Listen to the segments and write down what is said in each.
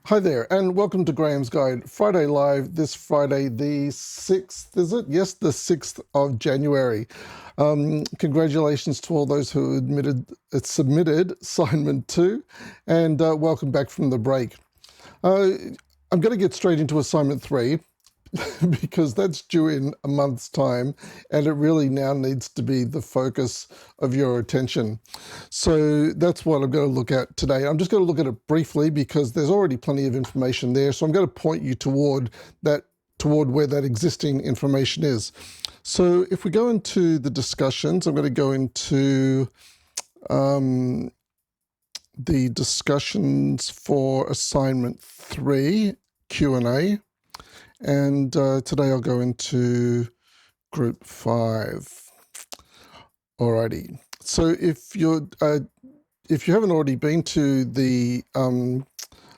Hi there, and welcome to Graham's Guide Friday Live. This Friday, the 6th, is it? Yes, the 6th of January. Congratulations to all those who submitted assignment 2, and welcome back from the break. I'm going to get straight into assignment 3 because that's due in a month's time, and it really now needs to be the focus of your attention. So that's what I'm going to look at today. I'm just going to look at it briefly because there's already plenty of information there. So I'm going to point you toward where that existing information is. So if we go into the discussions, I'm going to go into the discussions for assignment 3, Q&A. And today I'll go into group 5. Alrighty. So if you haven't already been to the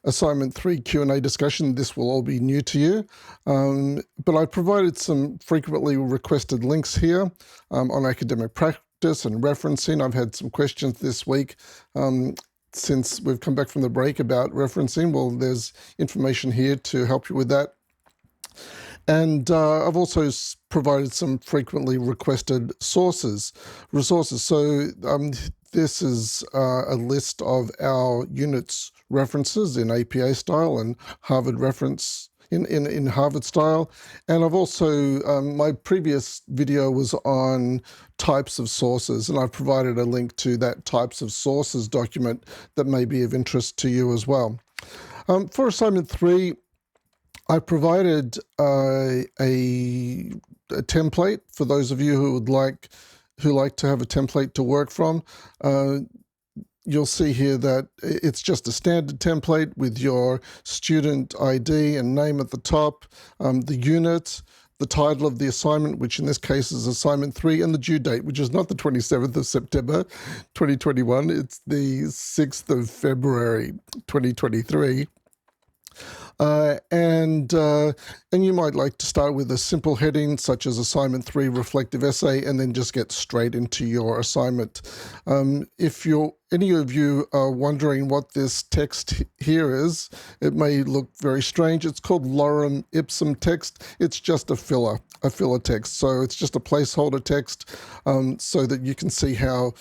assignment 3 Q&A discussion, this will all be new to you. But I provided some frequently requested links here on academic practice and referencing. I've had some questions this week since we've come back from the break about referencing. Well, there's information here to help you with that. And I've also provided some frequently requested resources. So this is a list of our units references in APA style and Harvard reference in Harvard style. And I've also, my previous video was on types of sources, and I've provided a link to that types of sources document that may be of interest to you as well. For assignment 3, I provided a template for those of you who like to have a template to work from. You'll see here that it's just a standard template with your student ID and name at the top, the unit, the title of the assignment, which in this case is assignment 3, and the due date, which is not the 27th of September 2021, it's the 6th of February 2023. And you might like to start with a simple heading such as assignment 3 reflective essay, and then just get straight into your assignment. If any of you are wondering what this text here is, it may look very strange. It's called lorem ipsum text. It's just a filler text. So it's just a placeholder text so that you can see how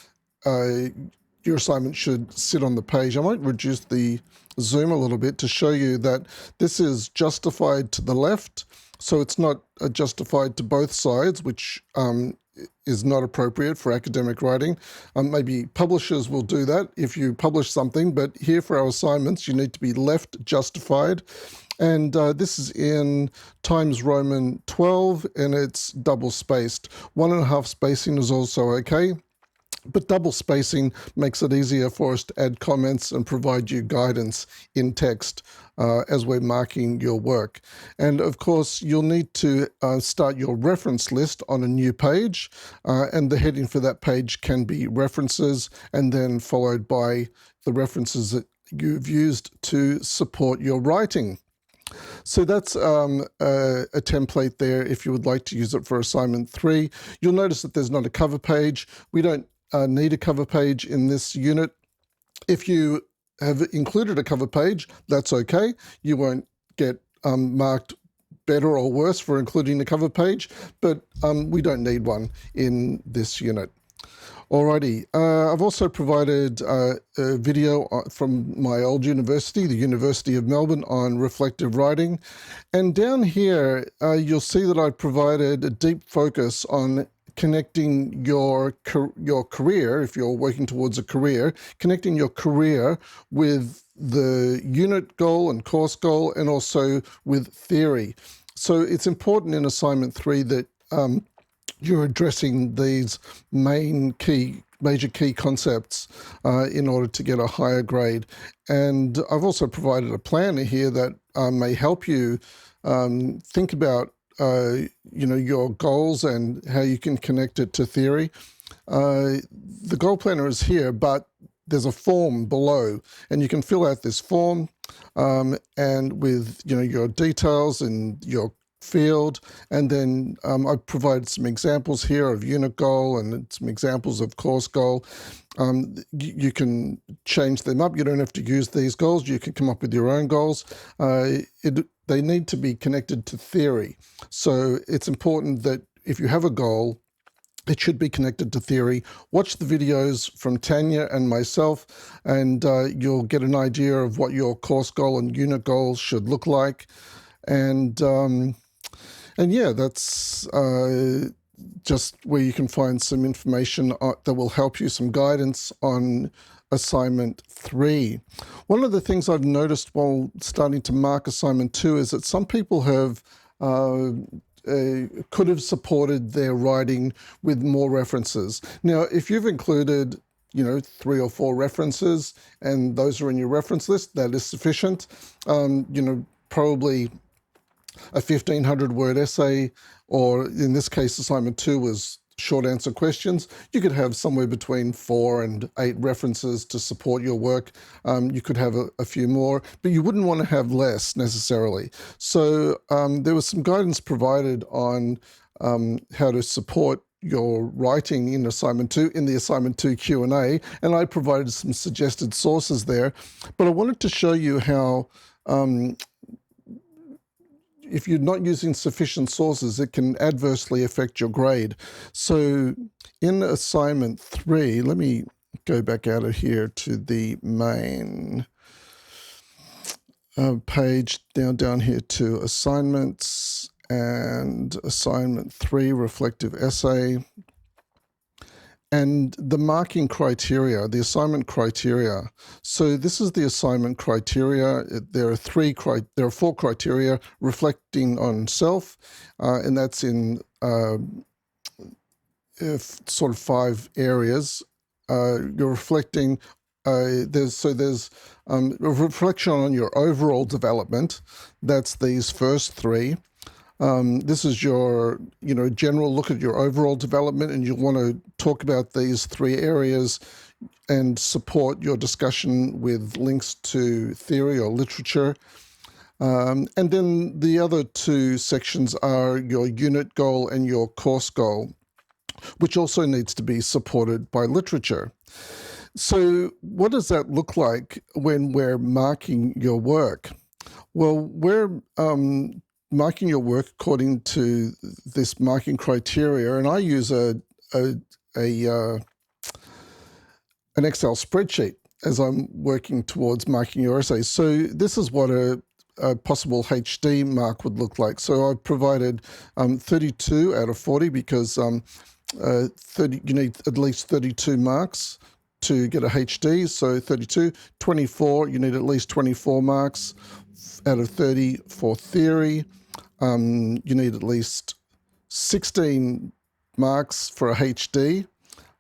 your assignment should sit on the page. I might reduce the zoom a little bit to show you that this is justified to the left, so it's not justified to both sides, which is not appropriate for academic writing. Maybe publishers will do that if you publish something, but here for our assignments, you need to be left justified. And this is in Times Roman 12, and it's double spaced. 1.5 spacing is also okay. But double spacing makes it easier for us to add comments and provide you guidance in text as we're marking your work. And of course, you'll need to start your reference list on a new page, and the heading for that page can be references, and then followed by the references that you've used to support your writing. So that's a template there if you would like to use it for assignment 3. You'll notice that there's not a cover page. We don't need a cover page in this unit. If you have included a cover page, that's okay. You won't get marked better or worse for including the cover page, but we don't need one in this unit. Alrighty, I've also provided a video from my old university, the University of Melbourne, on reflective writing. And down here, you'll see that I provided a deep focus on connecting your career, if you're working towards a career, connecting your career with the unit goal and course goal, and also with theory. So it's important in assignment 3 that you're addressing these major key concepts in order to get a higher grade. And I've also provided a planner here that may help you think about your goals and how you can connect it to theory. The goal planner is here, but there's a form below, and you can fill out this form and with your details and your field, and then I've provided some examples here of unit goal and some examples of course goal. You can change them up. You don't have to use these goals. You can come up with your own goals. They need to be connected to theory. So it's important that if you have a goal, it should be connected to theory. Watch the videos from Tanya and myself, and you'll get an idea of what your course goal and unit goals should look like. And yeah, that's just where you can find some information that will help you, some guidance on assignment 3. One of the things I've noticed while starting to mark assignment 2 is that some people have could have supported their writing with more references. Now, if you've included 3 or 4 references and those are in your reference list, that is sufficient. Probably a 1,500 word essay, or in this case, assignment 2 was short answer questions. You could have somewhere between 4 and 8 references to support your work. You could have a few more, but you wouldn't want to have less necessarily. So there was some guidance provided on how to support your writing in assignment 2 in the assignment 2 Q&A, and I provided some suggested sources there. But I wanted to show you how if you're not using sufficient sources, it can adversely affect your grade. So in assignment 3, let me go back out of here to the main page, down here to assignments and assignment 3, reflective essay. And the marking criteria, the assignment criteria. So this is the assignment criteria. There are 4 criteria: reflecting on self, and that's in sort of 5 areas. You're reflecting. There's a reflection on your overall development. That's these first 3. This is your, general look at your overall development, and you'll want to talk about these 3 areas and support your discussion with links to theory or literature. And then the other 2 sections are your unit goal and your course goal, which also needs to be supported by literature. So what does that look like when we're marking your work? Well, we're marking your work according to this marking criteria, and I use an Excel spreadsheet as I'm working towards marking your essay. So this is what a possible HD mark would look like. So I've provided 32 out of 40 because you need at least 32 marks to get a HD. So 32, 24, you need at least 24 marks out of 30 for theory. You need at least 16 marks for a HD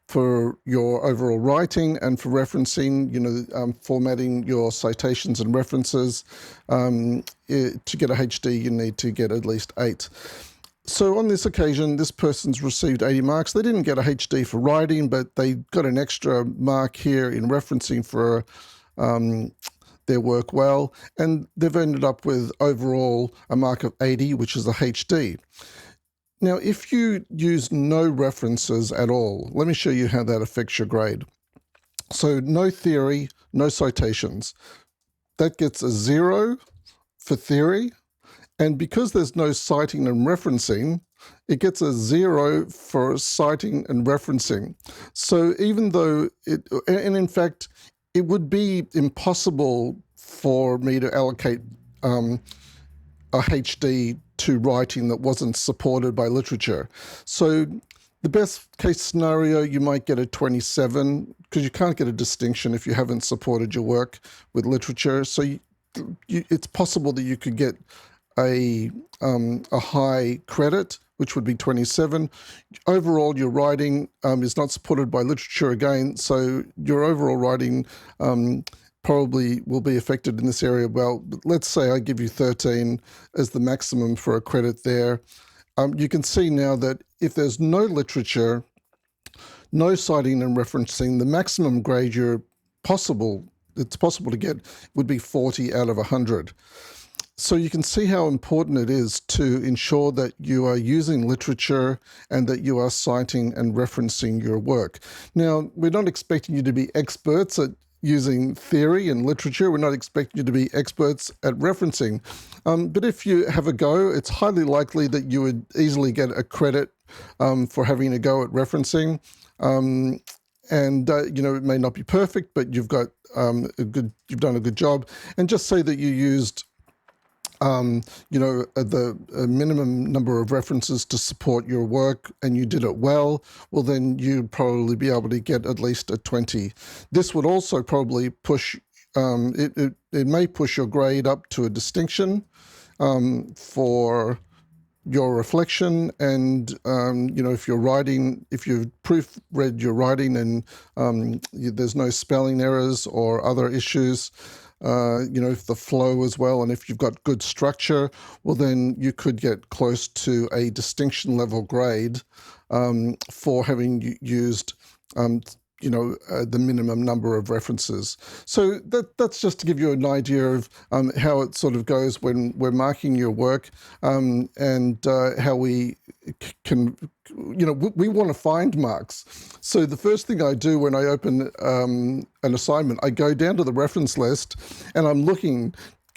for your overall writing, and for referencing, formatting your citations and references. To get a HD, you need to get at least 8. So on this occasion, this person's received 80 marks. They didn't get a HD for writing, but they got an extra mark here in referencing for their work well, and they've ended up with overall a mark of 80, which is a HD. Now, if you use no references at all, let me show you how that affects your grade. So no theory, no citations. That gets a 0 for theory, and because there's no citing and referencing, it gets a 0 for citing and referencing. So even though and in fact, it would be impossible for me to allocate a HD to writing that wasn't supported by literature. So the best case scenario, you might get a 27, because you can't get a distinction if you haven't supported your work with literature. So it's possible that you could get a high credit, which would be 27. Overall, your writing is not supported by literature again, so your overall writing probably will be affected in this area. Well, let's say I give you 13 as the maximum for a credit there. You can see now that if there's no literature, no citing and referencing, the maximum grade it's possible to get would be 40 out of 100. So you can see how important it is to ensure that you are using literature and that you are citing and referencing your work. Now, we're not expecting you to be experts at using theory and literature. We're not expecting you to be experts at referencing. But if you have a go, it's highly likely that you would easily get a credit for having a go at referencing. And it may not be perfect, but you've got you've done a good job. And just say that you used the minimum number of references to support your work and you did it well, well, then you'd probably be able to get at least a 20. This would also probably push, it may push your grade up to a distinction for your reflection. And if you're writing, if you've proofread your writing and there's no spelling errors or other issues, if the flow as well, and if you've got good structure, well, then you could get close to a distinction level grade for having used the minimum number of references. So that's just to give you an idea of how it sort of goes when we're marking your work, and how we can, we want to find marks. So the first thing I do when I open an assignment, I go down to the reference list and I'm looking,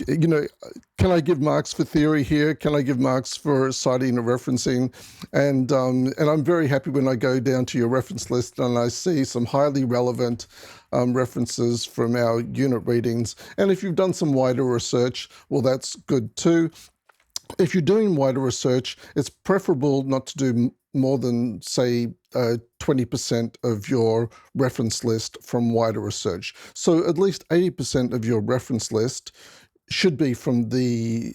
can I give marks for theory here? Can I give marks for citing and referencing? And I'm very happy when I go down to your reference list and I see some highly relevant references from our unit readings. And if you've done some wider research, well, that's good too. If you're doing wider research, it's preferable not to do more than, say, 20% of your reference list from wider research. So at least 80% of your reference list should be from the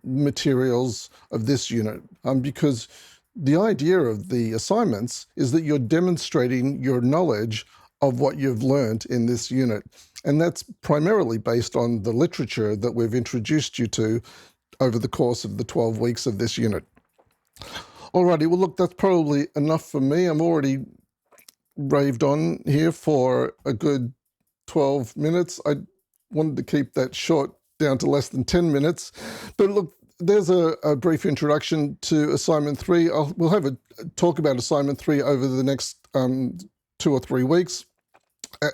materials of this unit, because the idea of the assignments is that you're demonstrating your knowledge of what you've learned in this unit. And that's primarily based on the literature that we've introduced you to over the course of the 12 weeks of this unit. Alrighty, well, look, that's probably enough for me. I'm already raved on here for a good 12 minutes. I wanted to keep that short down to less than 10 minutes. But look, there's a brief introduction to assignment 3. We'll have a talk about assignment 3 over the next 2 or 3 weeks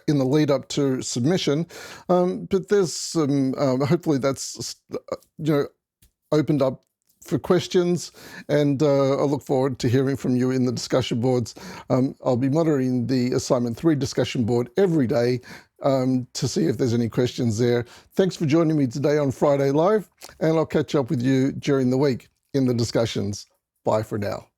in the lead up to submission. But there's some, hopefully that's, opened up for questions, and I look forward to hearing from you in the discussion boards. I'll be monitoring the assignment 3 discussion board every day to see if there's any questions there. Thanks for joining me today on Friday Live, and I'll catch up with you during the week in the discussions. Bye for now.